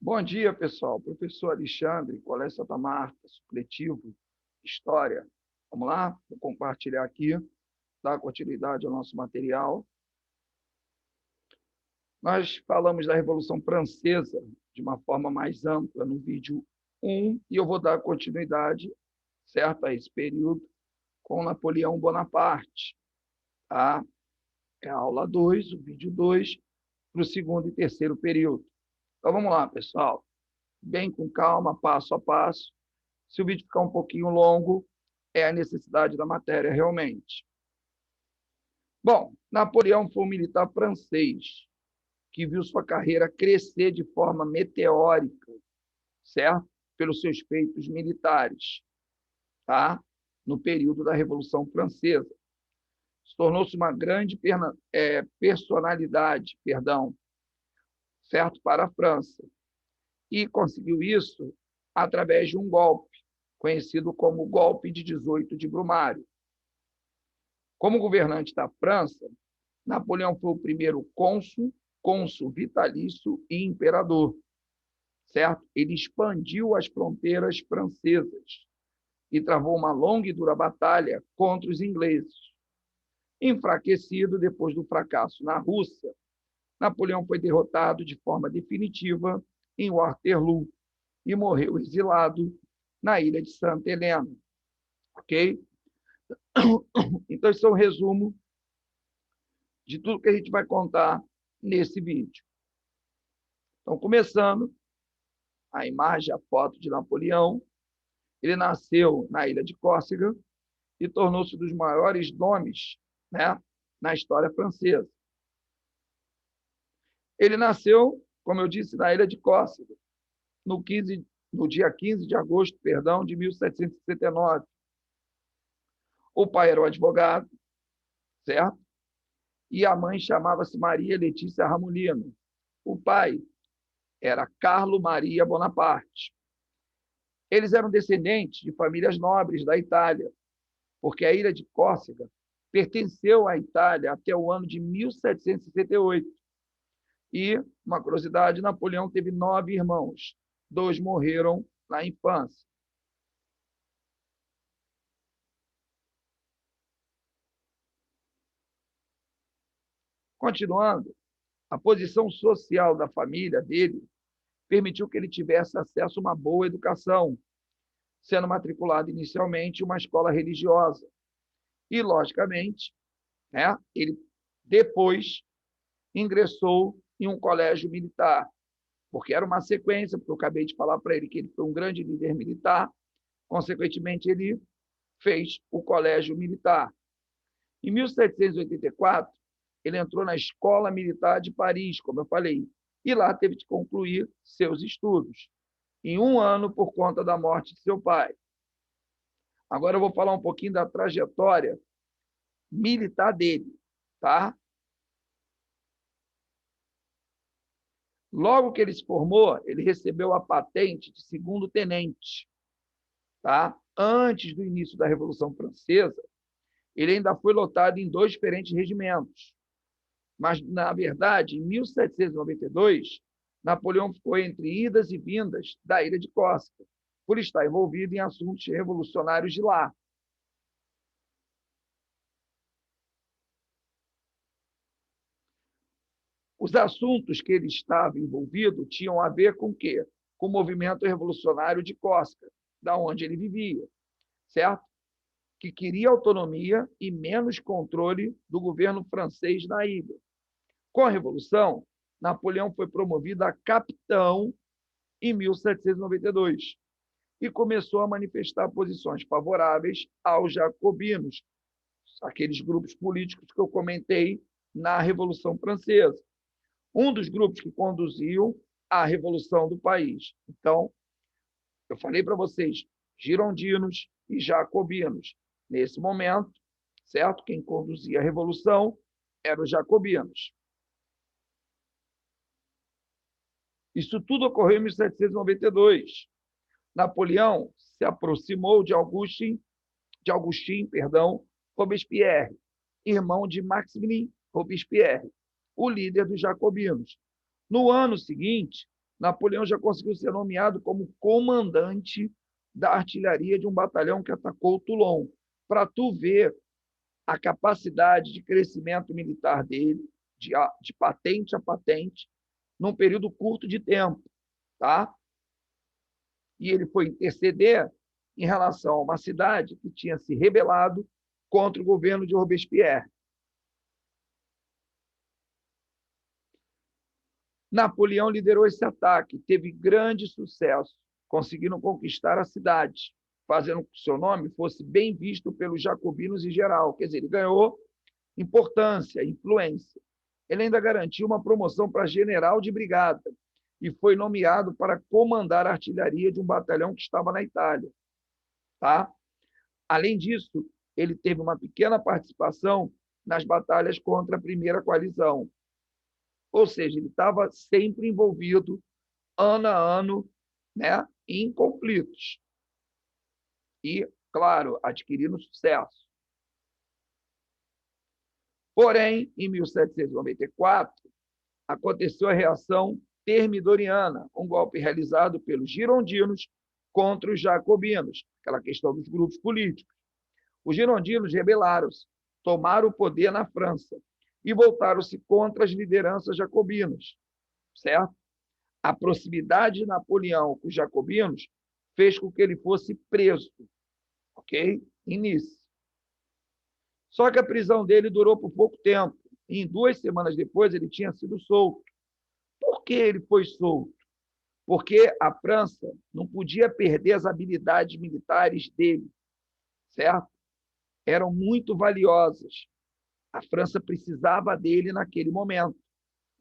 Bom dia, pessoal. Professor Alexandre, Colégio Santa Marta, supletivo, História. Vamos lá? Vou compartilhar aqui, dar continuidade ao nosso material. Nós falamos da Revolução Francesa de uma forma mais ampla no vídeo 1 e eu vou dar continuidade, certo, a esse período com Napoleão Bonaparte. Tá? É a aula 2, o vídeo 2, para o segundo e terceiro período. Então, vamos lá, pessoal. Bem com calma, passo a passo. Se o vídeo ficar um pouquinho longo, é a necessidade da matéria realmente. Bom, Napoleão foi um militar francês que viu sua carreira crescer de forma meteórica, certo? Pelos seus feitos militares, tá? No período da Revolução Francesa. Tornou-se uma grande personalidade, certo? Para a França. E conseguiu isso através de um golpe, conhecido como Golpe de 18 de Brumário. Como governante da França, Napoleão foi o primeiro cônsul vitalício e imperador, certo? Ele expandiu as fronteiras francesas e travou uma longa e dura batalha contra os ingleses. Enfraquecido depois do fracasso na Rússia, Napoleão foi derrotado de forma definitiva em Waterloo e morreu exilado na ilha de Santa Helena. Ok? Então, esse é um resumo de tudo que a gente vai contar nesse vídeo. Então, começando, a imagem, a foto de Napoleão. Ele nasceu na ilha de Córcega e tornou-se um dos maiores nomes, né, na história francesa. Ele nasceu, como eu disse, na ilha de Córcega, no dia 15 de agosto, de 1769. O pai era um advogado, certo? E a mãe chamava-se Maria Letícia Ramolino. O pai era Carlo Maria Bonaparte. Eles eram descendentes de famílias nobres da Itália, porque a ilha de Córcega pertenceu à Itália até o ano de 1768. E, uma curiosidade, Napoleão teve 9 irmãos. 2 morreram na infância. Continuando, a posição social da família dele permitiu que ele tivesse acesso a uma boa educação, sendo matriculado inicialmente em uma escola religiosa. E, logicamente, né, ele depois ingressou em um colégio militar, porque era uma sequência, porque eu acabei de falar para ele que ele foi um grande líder militar, consequentemente, ele fez o colégio militar. Em 1784, ele entrou na Escola Militar de Paris, como eu falei, e lá teve de concluir seus estudos, em um ano por conta da morte de seu pai. Agora eu vou falar um pouquinho da trajetória militar dele, tá? Logo que ele se formou, ele recebeu a patente de segundo tenente, tá? Antes do início da Revolução Francesa, ele ainda foi lotado em 2 diferentes regimentos. Mas, na verdade, em 1792, Napoleão ficou entre idas e vindas da ilha de Córcega, por estar envolvido em assuntos revolucionários de lá. Os assuntos que ele estava envolvido tinham a ver com o quê? Com o movimento revolucionário de Córcega, da onde ele vivia, certo? Que queria autonomia e menos controle do governo francês na ilha. Com a Revolução, Napoleão foi promovido a capitão em 1792 e começou a manifestar posições favoráveis aos jacobinos, aqueles grupos políticos que eu comentei na Revolução Francesa. Um dos grupos que conduziu a revolução do país. Então, eu falei para vocês, girondinos e jacobinos. Nesse momento, certo? Quem conduzia a revolução eram os jacobinos. Isso tudo ocorreu em 1792. Napoleão se aproximou de Augustin, Robespierre, irmão de Maximilien Robespierre, o líder dos jacobinos. No ano seguinte, Napoleão já conseguiu ser nomeado como comandante da artilharia de um batalhão que atacou Toulon. Para tu ver a capacidade de crescimento militar dele, de patente a patente, num período curto de tempo, tá? E ele foi interceder em relação a uma cidade que tinha se rebelado contra o governo de Robespierre. Napoleão liderou esse ataque, teve grande sucesso, conseguindo conquistar a cidade, fazendo com que seu nome fosse bem visto pelos jacobinos em geral. Quer dizer, ele ganhou importância, influência. Ele ainda garantiu uma promoção para general de brigada e foi nomeado para comandar a artilharia de um batalhão que estava na Itália. Tá? Além disso, ele teve uma pequena participação nas batalhas contra a primeira coalizão. Ou seja, ele estava sempre envolvido, ano a ano, né, em conflitos. E, claro, adquirindo sucesso. Porém, em 1794, aconteceu a reação termidoriana, um golpe realizado pelos girondinos contra os jacobinos, aquela questão dos grupos políticos. Os girondinos rebelaram-se, tomaram o poder na França e voltaram-se contra as lideranças jacobinas, certo? A proximidade de Napoleão com os jacobinos fez com que ele fosse preso, ok? Início. Só que a prisão dele durou por pouco tempo. E em 2 semanas depois, ele tinha sido solto. Por que ele foi solto? Porque a França não podia perder as habilidades militares dele, certo? Eram muito valiosas. A França precisava dele naquele momento,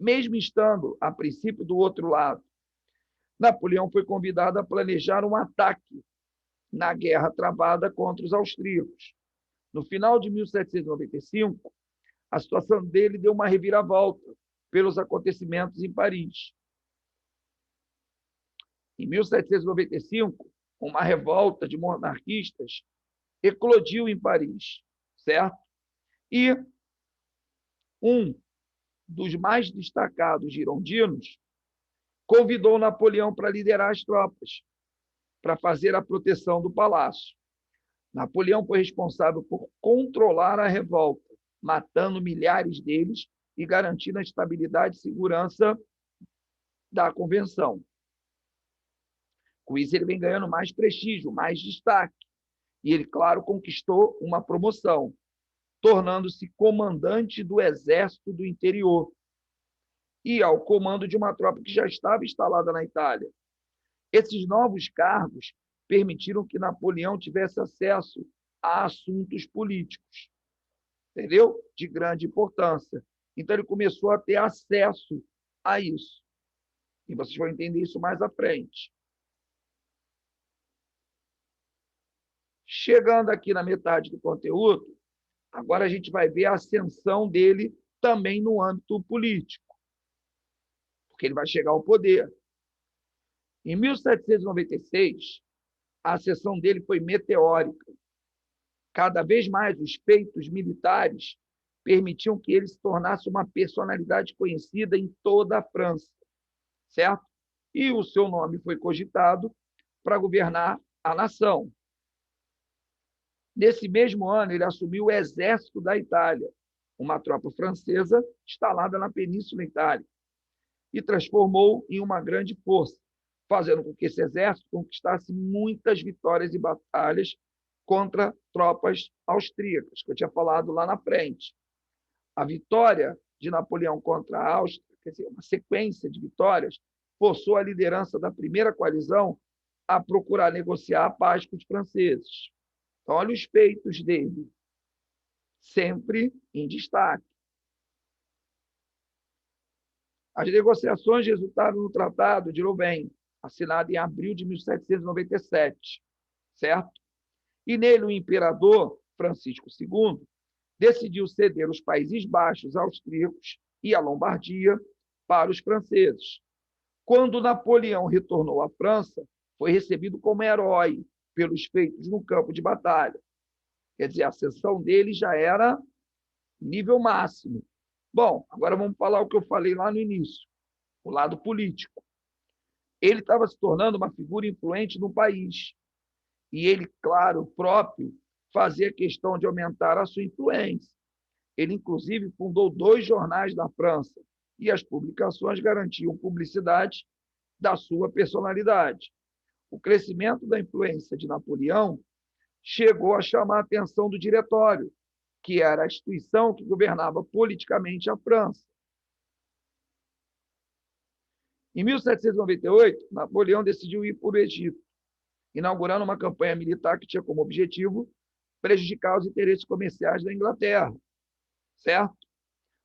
mesmo estando, a princípio, do outro lado. Napoleão foi convidado a planejar um ataque na guerra travada contra os austríacos. No final de 1795, a situação dele deu uma reviravolta pelos acontecimentos em Paris. Em 1795, uma revolta de monarquistas eclodiu em Paris, certo? E um dos mais destacados girondinos convidou Napoleão para liderar as tropas, para fazer a proteção do palácio. Napoleão foi responsável por controlar a revolta, matando milhares deles e garantindo a estabilidade e segurança da convenção. Com isso, ele vem ganhando mais prestígio, mais destaque. E ele, claro, conquistou uma promoção, tornando-se comandante do Exército do Interior e ao comando de uma tropa que já estava instalada na Itália. Esses novos cargos permitiram que Napoleão tivesse acesso a assuntos políticos, entendeu? De grande importância. Então, ele começou a ter acesso a isso. E vocês vão entender isso mais à frente. Chegando aqui na metade do conteúdo, agora a gente vai ver a ascensão dele também no âmbito político, porque ele vai chegar ao poder. Em 1796, a ascensão dele foi meteórica. Cada vez mais os feitos militares permitiam que ele se tornasse uma personalidade conhecida em toda a França, certo? E o seu nome foi cogitado para governar a nação. Nesse mesmo ano, ele assumiu o exército da Itália, uma tropa francesa instalada na Península Itálica, e transformou em uma grande força, fazendo com que esse exército conquistasse muitas vitórias e batalhas contra tropas austríacas, que eu tinha falado lá na frente. A vitória de Napoleão contra a Áustria, quer dizer, uma sequência de vitórias, forçou a liderança da primeira coalizão a procurar negociar a paz com os franceses. Então, olha os feitos dele, sempre em destaque. As negociações resultaram no Tratado de Louvain, assinado em abril de 1797, certo? E nele o imperador Francisco II decidiu ceder os Países Baixos austríacos e a Lombardia para os franceses. Quando Napoleão retornou à França, foi recebido como herói pelos feitos no campo de batalha. Quer dizer, a ascensão dele já era nível máximo. Bom, agora vamos falar o que eu falei lá no início, o lado político. ele estava se tornando uma figura influente no país. E ele, claro, próprio, fazia questão de aumentar a sua influência. Ele, inclusive, fundou 2 jornais da França, e as publicações garantiam publicidade da sua personalidade. O crescimento da influência de Napoleão chegou a chamar a atenção do Diretório, que era a instituição que governava politicamente a França. Em 1798, Napoleão decidiu ir para o Egito, inaugurando uma campanha militar que tinha como objetivo prejudicar os interesses comerciais da Inglaterra, certo?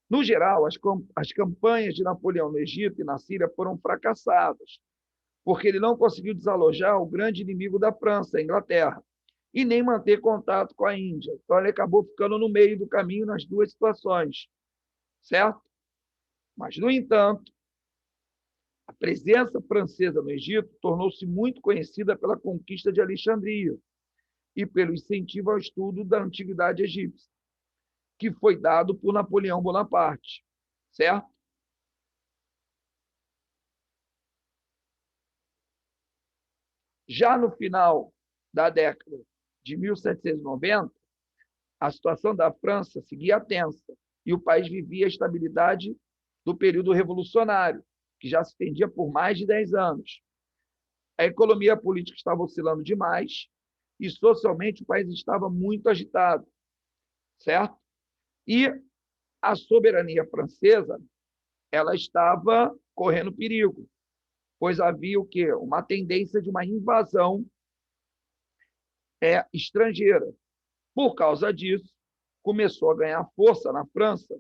No geral, as campanhas de Napoleão no Egito e na Síria foram fracassadas, porque ele não conseguiu desalojar o grande inimigo da França, a Inglaterra, e nem manter contato com a Índia. Então, ele acabou ficando no meio do caminho nas 2 situações, certo? Mas, no entanto, a presença francesa no Egito tornou-se muito conhecida pela conquista de Alexandria e pelo incentivo ao estudo da antiguidade egípcia, que foi dado por Napoleão Bonaparte, certo? Já no final da década de 1790, a situação da França seguia tensa e o país vivia a estabilidade do período revolucionário, que já se estendia por mais de 10 anos. A economia política estava oscilando demais e socialmente o país estava muito agitado, certo? E a soberania francesa, ela estava correndo perigo, pois havia o quê? Uma tendência de uma invasão estrangeira. Por causa disso, começou a ganhar força na França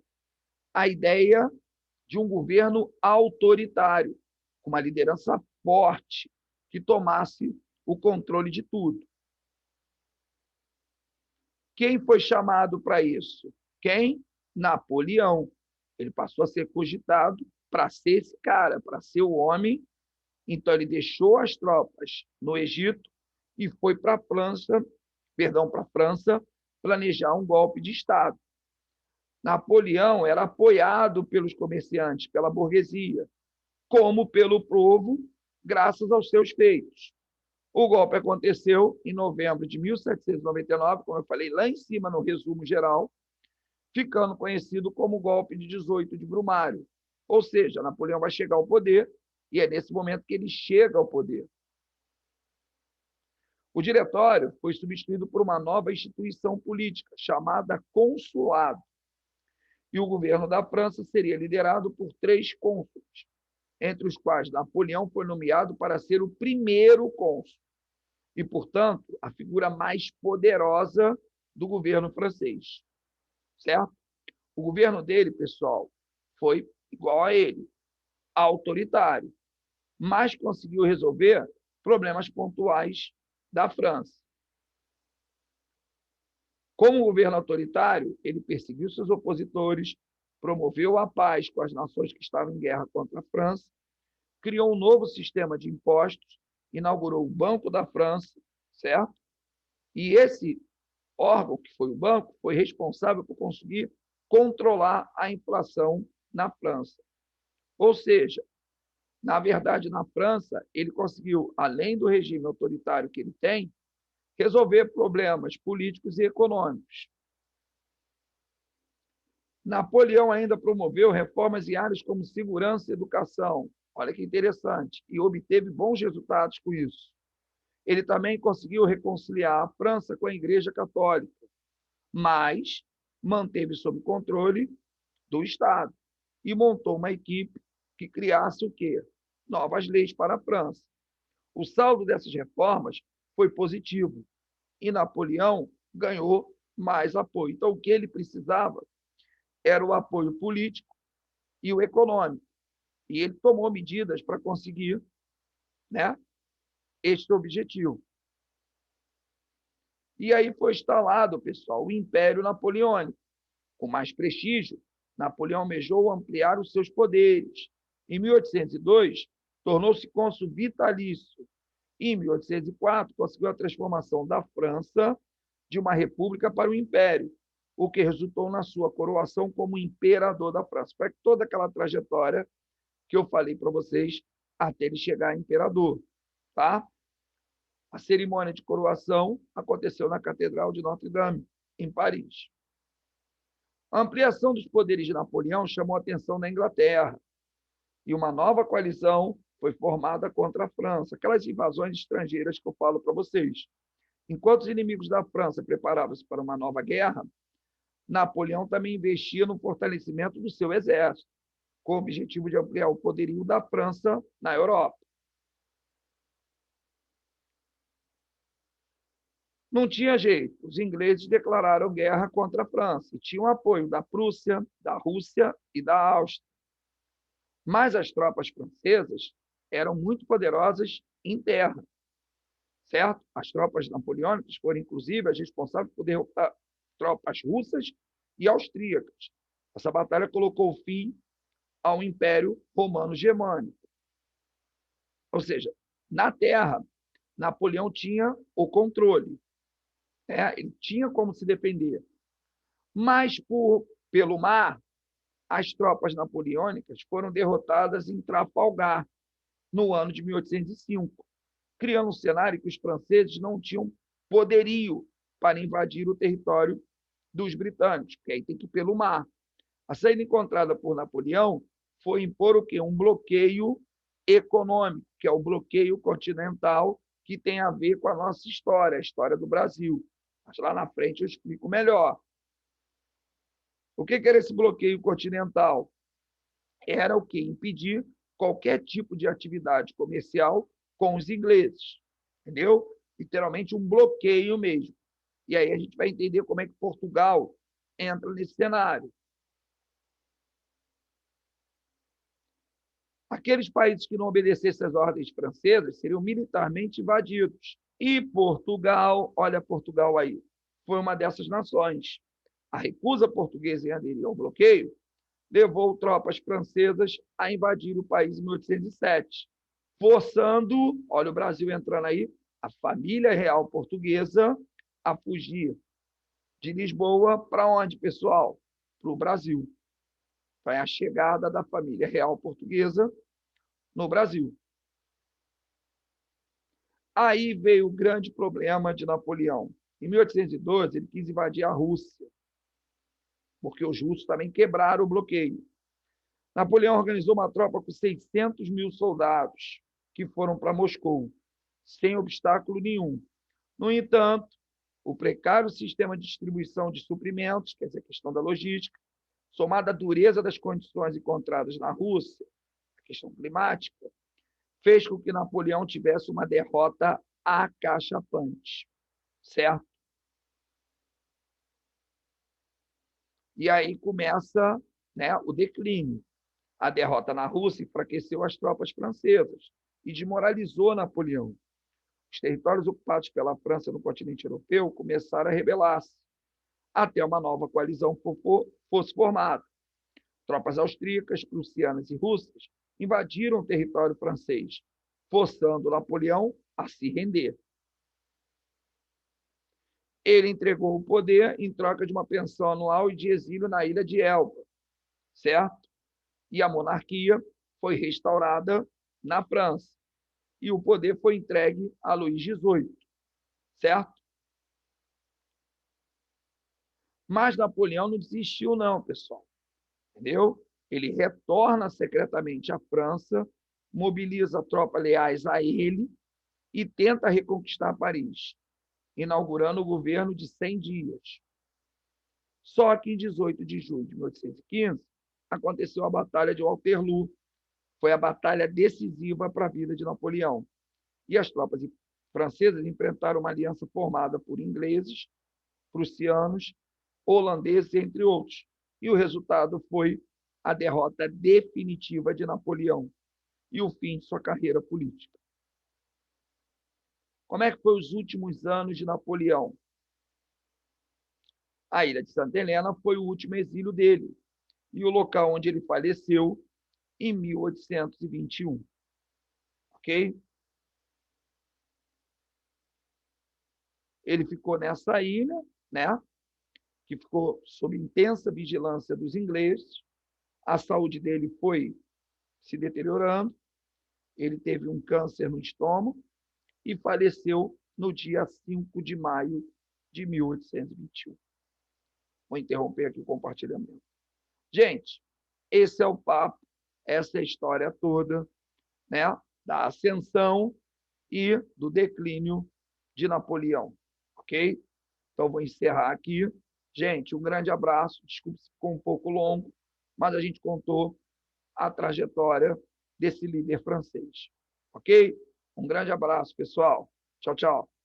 a ideia de um governo autoritário, com uma liderança forte, que tomasse o controle de tudo. Quem foi chamado para isso? Quem? Napoleão. Ele passou a ser cogitado para ser esse cara, para ser o homem. Então, ele deixou as tropas no Egito e foi para a França, planejar um golpe de Estado. Napoleão era apoiado pelos comerciantes, pela burguesia, como pelo povo, graças aos seus feitos. O golpe aconteceu em novembro de 1799, como eu falei lá em cima no resumo geral, ficando conhecido como o golpe de 18 de Brumário. Ou seja, Napoleão vai chegar ao poder e é nesse momento que ele chega ao poder. O diretório foi substituído por uma nova instituição política chamada consulado. E o governo da França seria liderado por 3 cônsules, entre os quais Napoleão foi nomeado para ser o primeiro cônsul e, portanto, a figura mais poderosa do governo francês, certo? O governo dele, pessoal, foi igual a ele, autoritário, mas conseguiu resolver problemas pontuais da França. Como governo autoritário, ele perseguiu seus opositores, promoveu a paz com as nações que estavam em guerra contra a França, criou um novo sistema de impostos, inaugurou o Banco da França, certo? E esse órgão, que foi o banco, foi responsável por conseguir controlar a inflação na França. Ou seja, na verdade, na França, ele conseguiu, além do regime autoritário que ele tem, resolver problemas políticos e econômicos. Napoleão ainda promoveu reformas em áreas como segurança e educação. Olha que interessante. E obteve bons resultados com isso. Ele também conseguiu reconciliar a França com a Igreja Católica, mas manteve sob controle do Estado e montou uma equipe que criasse o quê? Novas leis para a França. O saldo dessas reformas foi positivo e Napoleão ganhou mais apoio. Então, o que ele precisava era o apoio político e o econômico. E ele tomou medidas para conseguir, né, este objetivo. E aí foi instalado, pessoal, o Império Napoleônico. Com mais prestígio, Napoleão almejou ampliar os seus poderes. Em 1802, tornou-se cônsul vitalício. Em 1804, conseguiu a transformação da França de uma república para um império, o que resultou na sua coroação como imperador da França. Foi toda aquela trajetória que eu falei para vocês até ele chegar a imperador, tá? A cerimônia de coroação aconteceu na Catedral de Notre-Dame, em Paris. A ampliação dos poderes de Napoleão chamou a atenção da Inglaterra e uma nova coalizão foi formada contra a França, aquelas invasões estrangeiras que eu falo para vocês. Enquanto os inimigos da França preparavam-se para uma nova guerra, Napoleão também investia no fortalecimento do seu exército, com o objetivo de ampliar o poderio da França na Europa. Não tinha jeito, os ingleses declararam guerra contra a França e tinham apoio da Prússia, da Rússia e da Áustria. Mas as tropas francesas eram muito poderosas em terra, certo? As tropas napoleônicas foram, inclusive, as responsáveis por derrotar tropas russas e austríacas. Essa batalha colocou fim ao Império Romano Germânico. Ou seja, na terra, Napoleão tinha o controle, ele tinha como se defender. Mas pelo mar, as tropas napoleônicas foram derrotadas em Trafalgar, no ano de 1805, criando um cenário que os franceses não tinham poderio para invadir o território dos britânicos, porque aí tem que ir pelo mar. A saída encontrada por Napoleão foi impor o quê? Um bloqueio econômico, que é o bloqueio continental, que tem a ver com a nossa história, a história do Brasil. Mas lá na frente eu explico melhor. O que era esse bloqueio continental? Era o quê? Impedir qualquer tipo de atividade comercial com os ingleses. Entendeu? Literalmente um bloqueio mesmo. E aí a gente vai entender como é que Portugal entra nesse cenário. Aqueles países que não obedecessem às ordens francesas seriam militarmente invadidos. E Portugal, olha Portugal aí, foi uma dessas nações. A recusa portuguesa em aderir ao bloqueio levou tropas francesas a invadir o país em 1807, forçando, olha o Brasil entrando aí, a família real portuguesa a fugir de Lisboa para onde, pessoal? Para o Brasil. Foi a chegada da família real portuguesa no Brasil. Aí veio o grande problema de Napoleão. Em 1812, ele quis invadir a Rússia, porque os russos também quebraram o bloqueio. Napoleão organizou uma tropa com 600 mil soldados que foram para Moscou, sem obstáculo nenhum. No entanto, o precário sistema de distribuição de suprimentos, quer dizer, a questão da logística, somada à dureza das condições encontradas na Rússia, a questão climática, fez com que Napoleão tivesse uma derrota acachapante, certo? E aí começa, né, o declínio. A derrota na Rússia enfraqueceu as tropas francesas e desmoralizou Napoleão. Os territórios ocupados pela França no continente europeu começaram a rebelar-se, até uma nova coalizão fosse formada. Tropas austríacas, prussianas e russas invadiram o território francês, forçando Napoleão a se render. Ele entregou o poder em troca de uma pensão anual e de exílio na ilha de Elba, certo? E a monarquia foi restaurada na França. E o poder foi entregue a Luís XVIII, certo? Mas Napoleão não desistiu não, pessoal. Entendeu? Ele retorna secretamente à França, mobiliza tropas leais a ele e tenta reconquistar Paris, inaugurando o governo de 100 dias. Só que em 18 de julho de 1815, aconteceu a Batalha de Waterloo. Foi a batalha decisiva para a vida de Napoleão. E as tropas francesas enfrentaram uma aliança formada por ingleses, prussianos, holandeses, entre outros. E o resultado foi a derrota definitiva de Napoleão e o fim de sua carreira política. Como é que foi os últimos anos de Napoleão? A ilha de Santa Helena foi o último exílio dele e o local onde ele faleceu em 1821. Ok? Ele ficou nessa ilha, né? Que ficou sob intensa vigilância dos ingleses. A saúde dele foi se deteriorando Ele teve um câncer no estômago e faleceu no dia 5 de maio de 1821. Vou interromper aqui o compartilhamento. Gente, esse é o papo, essa é a história toda, né, da ascensão e do declínio de Napoleão, ok? Então, vou encerrar aqui. Gente, um grande abraço. Desculpe se ficou um pouco longo, mas a gente contou a trajetória desse líder francês, ok? Um grande abraço, pessoal. Tchau, tchau.